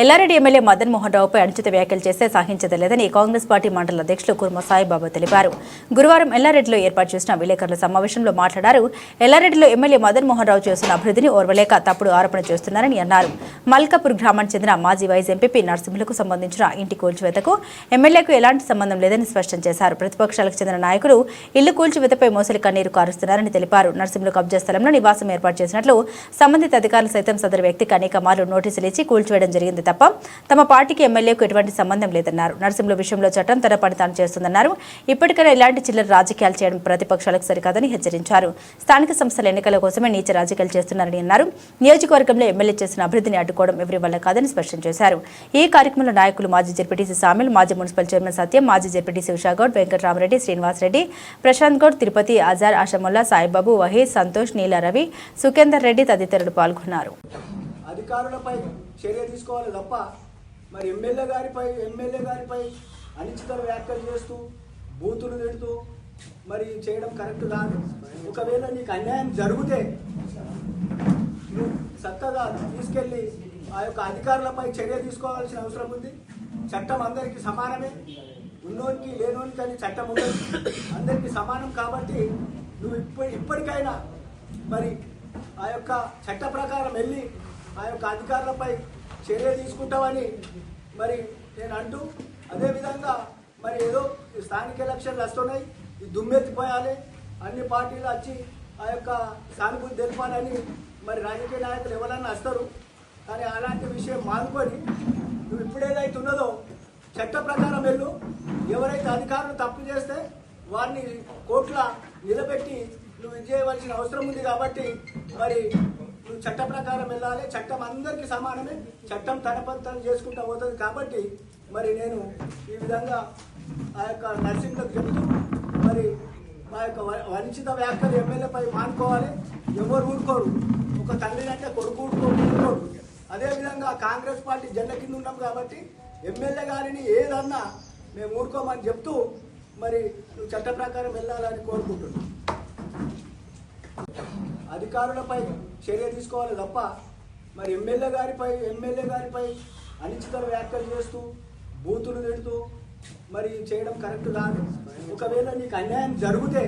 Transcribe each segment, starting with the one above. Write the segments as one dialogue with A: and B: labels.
A: Yellareddy MLA Madan Mohan రావుపై అనుచిత వ్యాఖ్యలు చేస్తే సహించలేదని కాంగ్రెస్ పార్టీ మండల అధ్యక్షులు కుర్మ సాయిబాబా తెలిపారు. గురువారం ఎల్లారెడ్డిలో ఏర్పాటు చేసిన విలేకరుల సమావేశంలో మాట్లాడారు. ఎల్లారెడ్డిలో ఎమ్మెల్యే మదన్ మోహన్ రావు చేస్తున్న అభివృద్ధిని ఓర్వలేక తప్పుడు ఆరోపణ చేస్తున్నారని అన్నారు. మల్కాపూర్ గ్రామానికి చెందిన మాజీ వైస్ ఎంపీ నరసింహులకు సంబంధించిన ఇంటి కూల్చివేతకు ఎమ్మెల్యేకు ఎలాంటి సంబంధం లేదని స్పష్టం చేశారు. ప్రతిపక్షాలకు చెందిన నాయకులు ఇల్లు కూల్చివేతపై మోసలి కన్నీరు కారుస్తున్నారని తెలిపారు. నరసింహులు కబ్జా స్థలంలో నివాసం ఏర్పాటు చేసినట్లు సంబంధిత అధికారులు సైతం సదరు వ్యక్తికి అనేక మార్లు నోటీసులు ఇచ్చి కూల్చివేయడం జరిగింది తప్ప తమ పార్టీకి ఎమ్మెల్యేకు ఎటువంటి సంబంధం లేదన్నారు. నరసింహుల విషయంలో చట్టం తన పని తాను చేస్తుందన్నారు. ఇప్పటికైనా ఇలాంటి చిల్లర రాజకీయాలు చేయడం ప్రతిపక్షాలకు సరికాదని హెచ్చరించారు. స్థానిక సంస్థల ఎన్నికల కోసమే నీచ రాజకీయాలు చేస్తున్నారని అన్నారు. నియోజకవర్గంలో ఎమ్మెల్యే చేసిన అభివృద్ధిని అడ్డుకోవడం ఎవరి వల్ల కాదని స్పష్టం చేశారు. ఈ కార్యక్రమంలో నాయకులు మాజీ జెడ్పీటీసీ సామిల్, మాజీ మున్సిపల్ చైర్మన్ సత్యం, మాజీ జెడ్పీటీసీ ఉషాగౌడ్, వెంకటరామరెడ్డి, శ్రీనివాసరెడ్డి, ప్రశాంత్ గౌడ్, తిరుపతి, అజార్, ఆషముల్లా, సాయిబాబు, వహీద్, సంతోష్, నీల రవి, సుఖేందర్ రెడ్డి తదితరులు పాల్గొన్నారు.
B: అధికారులపై చర్య తీసుకోవాలి తప్ప మరి ఎమ్మెల్యే గారిపై అనిశ్చిత వ్యాఖ్యలు చేస్తూ బూతులు తిడుతూ మరి చేయడం కరెక్ట్ కాదు. ఒకవేళ నీకు అన్యాయం జరిగితే నువ్వు చక్కగా తీసుకెళ్ళి ఆ యొక్క అధికారులపై చర్య తీసుకోవాల్సిన అవసరం ఉంది. చట్టం అందరికీ సమానమే, ఉన్నోనికి లేనోనికి అని చట్టం ఉండదు, అందరికీ సమానం. కాబట్టి నువ్వు ఇప్పటికైనా మరి ఆ యొక్క చట్ట ప్రకారం వెళ్ళి ఆ యొక్క అధికారులపై చర్య తీసుకుంటామని మరి నేను అంటూ, అదేవిధంగా మరి ఏదో స్థానిక ఎలక్షన్లు వస్తున్నాయి, ఈ దుమ్మెత్తిపోయాలి, అన్ని పార్టీలు వచ్చి ఆ యొక్క సానుభూతి తెలపాలని మరి రాజకీయ నాయకులు ఎవరన్నా వస్తారు. కానీ అలాంటి విషయం మానుకొని నువ్వు ఇప్పుడేదైతే ఉన్నదో చట్ట ప్రకారం వెళ్ళు. ఎవరైతే అధికారులు తప్పు చేస్తే వారిని కోర్టుల నిలబెట్టి నువ్వు చేయవలసిన అవసరం ఉంది. కాబట్టి మరి నువ్వు చట్ట ప్రకారం వెళ్ళాలి. చట్టం అందరికీ సమానమే, చట్టం తన పని తను చేసుకుంటూ పోతుంది. కాబట్టి మరి నేను ఈ విధంగా ఆ యొక్క నర్సింగ్లకు చెబుతూ మరి మా యొక్క వంచిత వ్యాఖ్యలు ఎమ్మెల్యేపై మానుకోవాలి. ఎవరు ఊరుకోరు, ఒక తండ్రి అంటే కొడుకు ఊరుకోరు. అదేవిధంగా కాంగ్రెస్ పార్టీ జెండా కింద ఉన్నాం కాబట్టి ఎమ్మెల్యే గారిని ఏదన్నా మేము ఊరుకోమని చెప్తూ మరి నువ్వు చట్ట ప్రకారం వెళ్ళాలని కోరుకుంటున్నాను. అధికారులపై చర్య తీసుకోవాలి తప్ప మరి ఎమ్మెల్యే గారిపై అనిశ్చిత వ్యాఖ్యలు చేస్తూ బూతులు తిడుతూ మరి చేయడం కరెక్ట్ కాదు. ఒకవేళ నీకు అన్యాయం జరిగితే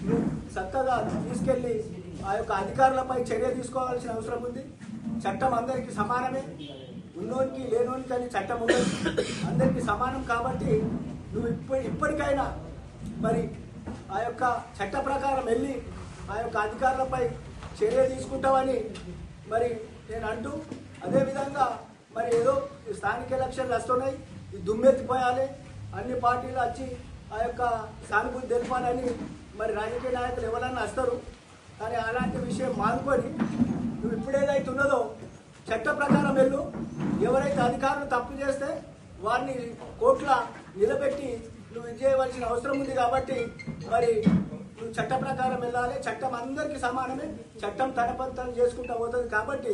B: నువ్వు చక్కగా తీసుకెళ్ళి ఆ యొక్క అధికారులపై చర్య తీసుకోవాల్సిన అవసరం ఉంది. చట్టం అందరికీ సమానమే, ఉన్నోనికి లేనోనికి అని చట్టం ఉండదు, అందరికీ సమానం. కాబట్టి నువ్వు ఇప్పటికైనా మరి ఆ యొక్క చట్ట ప్రకారం వెళ్ళి ఆ యొక్క అధికారులపై చర్య తీసుకుంటామని మరి నేను అంటూ, అదేవిధంగా మరి ఏదో స్థానిక ఎలక్షన్లు వస్తున్నాయి, ఈ దుమ్మెత్తిపోయాలి, అన్ని పార్టీలు వచ్చి ఆ యొక్క సానుభూతి తెలపాలని మరి రాజకీయ నాయకులు ఎవరన్నా వస్తారు. కానీ అలాంటి విషయం మానుకొని నువ్వు ఇప్పుడేదైతే ఉన్నదో చట్ట ప్రకారం వెళ్ళు. ఎవరైతే అధికారులు తప్పు చేస్తే వారిని కోర్టుల నిలబెట్టి నువ్వు చేయవలసిన అవసరం ఉంది. కాబట్టి మరి నువ్వు చట్ట ప్రకారం వెళ్ళాలి. చట్టం అందరికీ సమానమే, చట్టం తన పని తను చేసుకుంటూ పోతుంది. కాబట్టి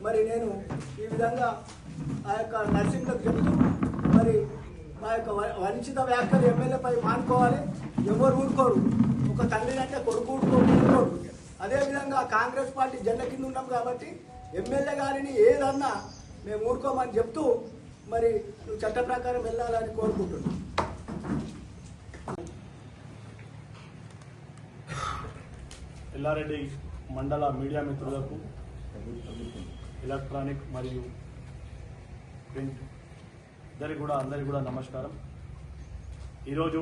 B: మరి నేను ఈ విధంగా ఆ యొక్క నర్సింగ్లకు చెబుతూ మరి మా యొక్క వంచిత వ్యాఖ్యలు ఎమ్మెల్యేపై మానుకోవాలి. ఎవరు ఊరుకోరు, ఒక తండ్రి అంటే కొడుకు ఊరుకోరు. అదేవిధంగా కాంగ్రెస్ పార్టీ జెండా కింద ఉన్నాం కాబట్టి ఎమ్మెల్యే గారిని ఏదన్నా మేము ఊరుకోమని చెప్తూ మరి నువ్వు చట్ట ప్రకారం వెళ్ళాలని కోరుకుంటున్నాను.
C: ఎల్లారెడ్డి మండల మీడియా మిత్రులకు, ఎలక్ట్రానిక్ మరియు ప్రింట్ అందరికీ కూడా నమస్కారం. ఈరోజు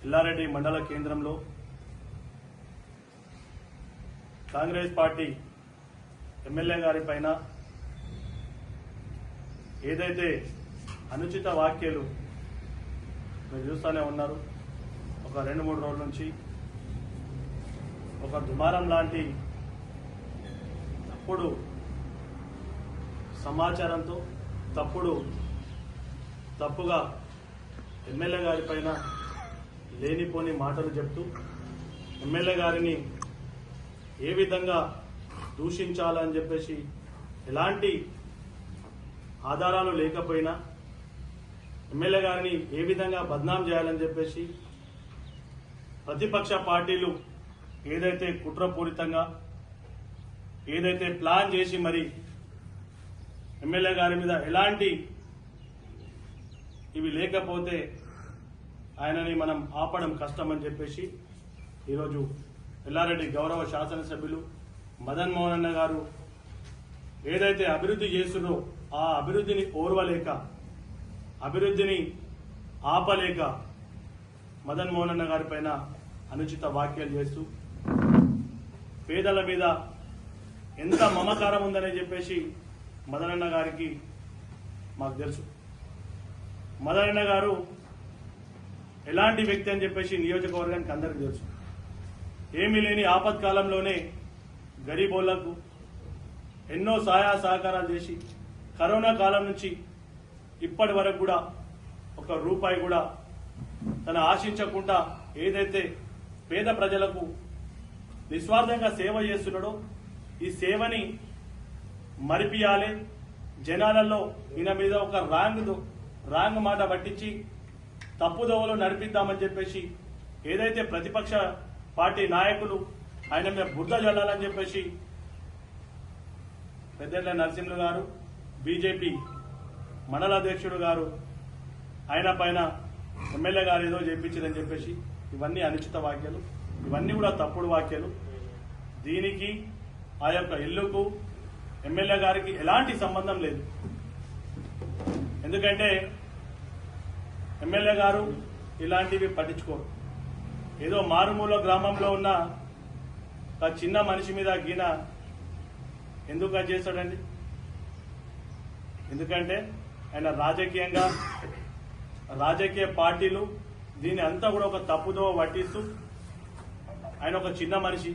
C: ఎల్లారెడ్డి మండల కేంద్రంలో కాంగ్రెస్ పార్టీ ఎమ్మెల్యే గారి పైన ఏదైతే అనుచిత వ్యాఖ్యలు మీరు చూస్తూనే ఉన్నారు, ఒక 2-3 రోజుల నుంచి ఒక దుమారం లాంటి తప్పుడు సమాచారంతో తప్పుగా ఎమ్మెల్యే గారి పైన లేనిపోని మాటలు చెప్తూ ఎమ్మెల్యే గారిని ఏ విధంగా దూషించాలని చెప్పేసి ఎలాంటి ఆధారాలు లేకపోయినా ఎమ్మెల్యే గారిని ఏ విధంగా బద్నాం చేయాలని చెప్పేసి ప్రతిపక్ష పార్టీలు ఏదైతే కుట్రపూరితంగా ఏదైతే ప్లాన్ చేసి మరి ఎమ్మెల్యే గారి మీద ఎలాంటి ఇవి లేకపోతే ఆయనని మనం ఆపడం కష్టమని చెప్పేసి ఈరోజు ఎల్లారెడ్డి గౌరవ శాసనసభ్యులు మదన్ మోహన్ అన్న గారు ఏదైతే అభివృద్ధి చేస్తున్నారో ఆ అభివృద్ధిని ఓర్వలేక అభివృద్ధిని ఆపలేక మదన్ మోహన్ అన్న గారి పైన అనుచిత వ్యాఖ్యలు చేస్తూ పేదల మీద ఎంత మమకారం ఉందని చెప్పేసి మదనన్న గారికి మాకు తెలుసు. మదనన్న గారు ఎలాంటి వ్యక్తి అని చెప్పేసి నియోజకవర్గానికి అందరికీ తెలుసు. ఏమీ లేని ఆపత్కాలంలోనే గరీబోళ్లకు ఎన్నో సహాయ సహకారాలు చేసి కరోనా కాలం నుంచి ఇప్పటి వరకు కూడా ఒక రూపాయి కూడా తను ఆశించకుండా ఏదైతే పేద ప్రజలకు నిస్వార్థంగా సేవ చేస్తున్నాడో ఈ సేవని మరిపియాలి, జనాలలో ఈయన మీద ఒక రాంగ్ మాట పట్టించి తప్పుదోవలో నడిపిద్దామని చెప్పేసి ఏదైతే ప్రతిపక్ష పార్టీ నాయకులు ఆయన మీద బురద జల్లాలని చెప్పేసి పెద్దెళ్ల నరసింహులు గారు బీజేపీ మండల అధ్యక్షుడు గారు ఆయన పైన ఎమ్మెల్యే గారు ఏదో చేయించారని చెప్పేసి ఇవన్నీ అనుచిత వ్యాఖ్యలు, ఇవన్నీ కూడా తప్పుడు వ్యాఖ్యలు. దీనికి ఆ యొక్క ఇల్లుకు ఎమ్మెల్యే గారికి ఎలాంటి సంబంధం లేదు. ఎందుకంటే ఎమ్మెల్యే గారు ఇలాంటివి పట్టించుకోరు. ఏదో మారుమూల గ్రామంలో ఉన్న ఒక చిన్న మనిషి మీద గీన ఎందుకు అది చేస్తాడండి? ఎందుకంటే ఆయన రాజకీయ పార్టీలు దీన్ని అంతా కూడా ఒక తప్పుదో పట్టిస్తూ ఆయన ఒక చిన్న మనిషి,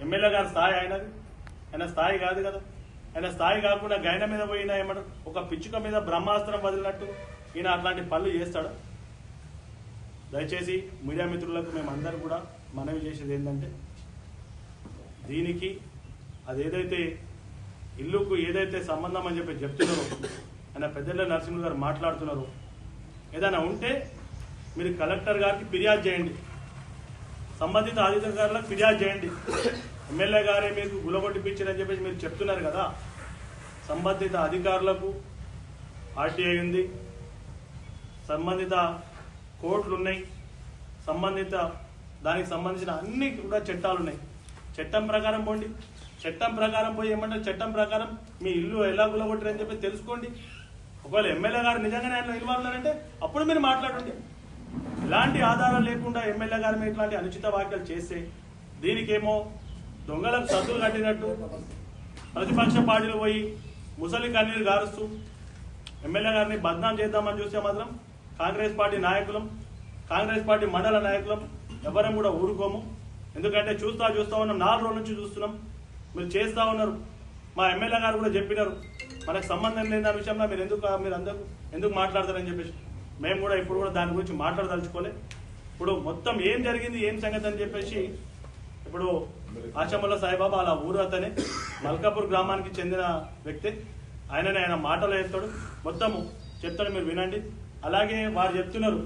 C: ఎమ్మెల్యే గారి స్థాయి ఆయన స్థాయి కాదు కదా. ఆయన స్థాయి కాకుండా గైన మీద పోయినా ఏమంటారు, ఒక పిచ్చుక మీద బ్రహ్మాస్త్రం వదిలినట్టు ఈయన అట్లాంటి పనులు చేస్తాడు. దయచేసి మీడియా మిత్రులకు మేమందరూ కూడా మనవి చేసేది ఏంటంటే దీనికి అదేదైతే ఇల్లుకు ఏదైతే సంబంధం అని చెప్పి చెప్తున్నారో ఆయన పెద్దెళ్ల నరసింహులు గారు మాట్లాడుతున్నారు, ఏదైనా ఉంటే మీరు కలెక్టర్ గారికి ఫిర్యాదు చేయండి, సంబంధిత అధికారులకు ఫిర్యాదు చేయండి. ఎమ్మెల్యే గారే మీకు గులగొట్టిపించారని చెప్పేసి మీరు చెప్తున్నారు కదా, సంబంధిత అధికారులకు ఆర్టీఐ ఉంది, సంబంధిత కోర్టులు ఉన్నాయి, దానికి సంబంధించిన అన్ని కూడా చట్టాలు ఉన్నాయి. చట్టం ప్రకారం పోండి, చట్టం ప్రకారం పోయి ఏమంటారు, చట్టం ప్రకారం మీ ఇల్లు ఎలా గులగొట్టారని చెప్పి తెలుసుకోండి. ఒకవేళ ఎమ్మెల్యే గారు నిజంగానే ఆయన ఇన్వాల్వ్ ఉన్నారంటే అప్పుడు మీరు మాట్లాడండి. ఎలాంటి ఆధారం లేకుండా ఎమ్మెల్యే గారి మీద ఇట్లాంటి అనుచిత వ్యాఖ్యలు చేస్తే దీనికేమో దొంగలకు సద్దులు కట్టినట్టు ప్రతిపక్ష పార్టీలు పోయి ముసలి కన్నీరు గారుస్తూ ఎమ్మెల్యే గారిని బద్నాం చేద్దామని చూస్తే మాత్రం కాంగ్రెస్ పార్టీ నాయకులం, కాంగ్రెస్ పార్టీ మండల నాయకులం ఎవరం కూడా ఊరుకోము. ఎందుకంటే చూస్తా ఉన్నాం, 4 రోజుల నుంచి చూస్తున్నాం, మీరు చేస్తా ఉన్నారు. మా ఎమ్మెల్యే గారు కూడా చెప్పినారు, మనకు సంబంధం లేని దాని విషయంలో మీరు అందరూ ఎందుకు మాట్లాడతారని చెప్పేసి. మేము కూడా ఇప్పుడు కూడా దాని గురించి మాట్లాడదలుచుకోలే. ఇప్పుడు మొత్తం ఏం జరిగింది, ఏం సంగతి అని చెప్పేసి ఇప్పుడు ఆచమల్ల సాయిబాబా అలా ఊరు అతనే మల్కాపూర్ గ్రామానికి చెందిన వ్యక్తి, ఆయన మాటలు చెప్తాడు, మొత్తము చెప్తాడు, మీరు వినండి. అలాగే వారు చెప్తున్నారు